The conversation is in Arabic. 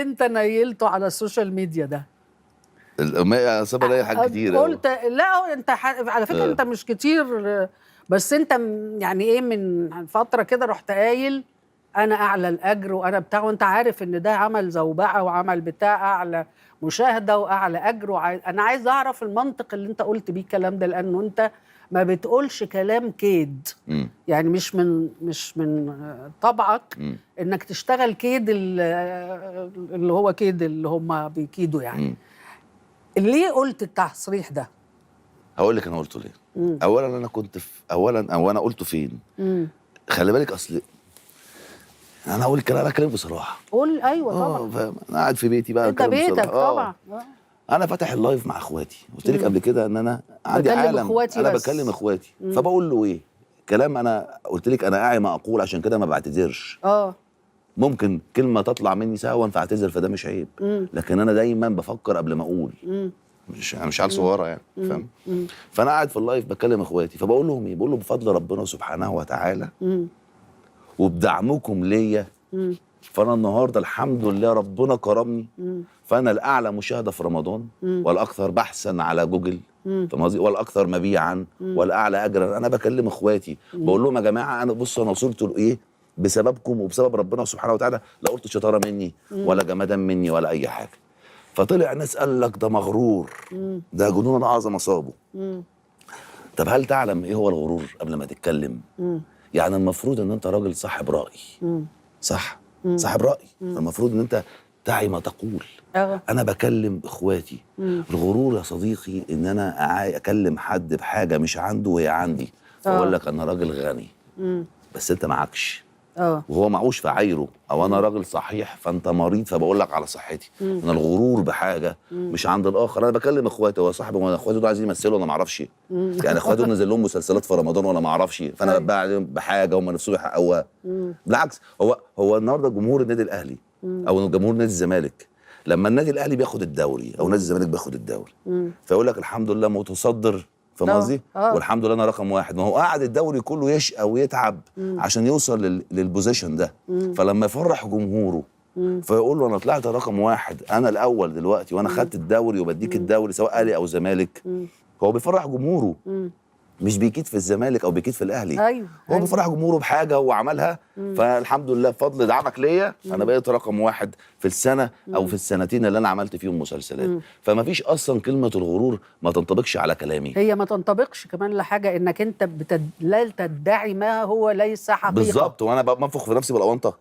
اللي انت نيلته على السوشيال ميديا ده؟ سبب ليا حاجات كتير قلت لا انت على فكره انت مش كتير، بس انت يعني ايه من فتره كده رحت قايل انا اعلى الاجر وانا بتاع، وانت عارف ان ده عمل زوبعه وعمل بتاع اعلى مشاهده واعلى اجر انا عايز اعرف المنطق اللي انت قلت بيه الكلام ده، لانه انت ما بتقولش كلام كيد. يعني مش من طبعك انك تشتغل كيد اللي هو كيد اللي هم بيكيدوا يعني. ليه قلت التصريح ده؟ هقول لك انا قلته ليه. اولا انا كنت انا قلته فين؟ خلي بالك، اصل انا هقول الكلام، انا هكلمك بصراحه. قول. ايوه طبعا. فاهم، انا قاعد في بيتي بقى، انت بيتك طبعا. انا فاتح اللايف مع اخواتي، قلت لك قبل كده ان انا عندي عالم، انا بكلم اخواتي. فبقول له ايه كلام، انا قلت لك انا اعي ما اقول، عشان كده ما بعتذرش. ممكن كلمه تطلع مني سهوا فاعتذر، فده مش عيب. لكن انا دايما بفكر قبل ما اقول. مش عيال صغيره يعني، فاهم؟ فانا قاعد في اللايف بكلم اخواتي، فبقول لهم ايه؟ بقول لهم بفضل ربنا سبحانه وتعالى وبدعمكم ليا، فانا النهارده الحمد لله ربنا كرمني، فانا الاعلى مشاهده في رمضان، والاكثر بحثا على جوجل، والاكثر مبيعا، والاعلى اجرا. انا بكلم اخواتي بقول لهم يا جماعه، انا بصوا انا وصلت لايه بسببكم وبسبب ربنا سبحانه وتعالى، لا قلت شطاره مني ولا جمدان مني ولا اي حاجه. فطلع ناس قال لك ده مغرور، ده جنون اعظم اصابه. طب هل تعلم ايه هو الغرور قبل ما تتكلم؟ يعني المفروض ان انت راجل صاحب راي، صح؟ صاحب راي، المفروض ان انت تعي ما تقول. انا بكلم اخواتي. الغرور يا صديقي ان انا اكلم حد بحاجه مش عنده وهي عندي، فاقول لك انا راجل غني بس انت معكش، وهو معوش فعايره، او انا راجل صحيح فانت مريض فبقول لك على صحتي. انا الغرور بحاجه مش عند الاخر. انا بكلم اخواتي، هو صاحبي وانا اخواتي دول عايزين يمثلوا وانا ما اعرفش، يعني اخواتي نزل لهم مسلسلات في رمضان وانا ما اعرفش، فانا ببقى عليهم بحاجه هم نفسهم يحققوها. بالعكس، هو النهارده جمهور النادي الاهلي او جمهور نادي الزمالك، لما النادي الاهلي بياخد الدوري او نادي الزمالك بياخد الدوري، فيقول لك الحمد لله متصدر، فاهم قصدي؟ والحمد لله انا رقم واحد. ما هو قاعد الدوري كله يشقى ويتعب عشان يوصل للبوزيشن ده. فلما يفرح جمهوره فيقول له انا طلعت رقم واحد، انا الاول دلوقتي وانا خدت الدوري وبديك الدوري سواء اهلي او زمالك، هو بيفرح جمهوره، مش بيكيد في الزمالك او بيكيد في الاهلي. هو بيفرح جمهوره بحاجه هو عملها، فالحمد لله بفضل دعمك ليا انا بقيت رقم واحد في السنه او في السنتين اللي انا عملت فيهم مسلسلات. فما فيش اصلا كلمه الغرور ما تنطبقش على كلامي. هي ما تنطبقش كمان لحاجه انك انت لا تدعي ما هو ليس حقيقه. بالظبط، وانا بنفخ في نفسي بالاونطه.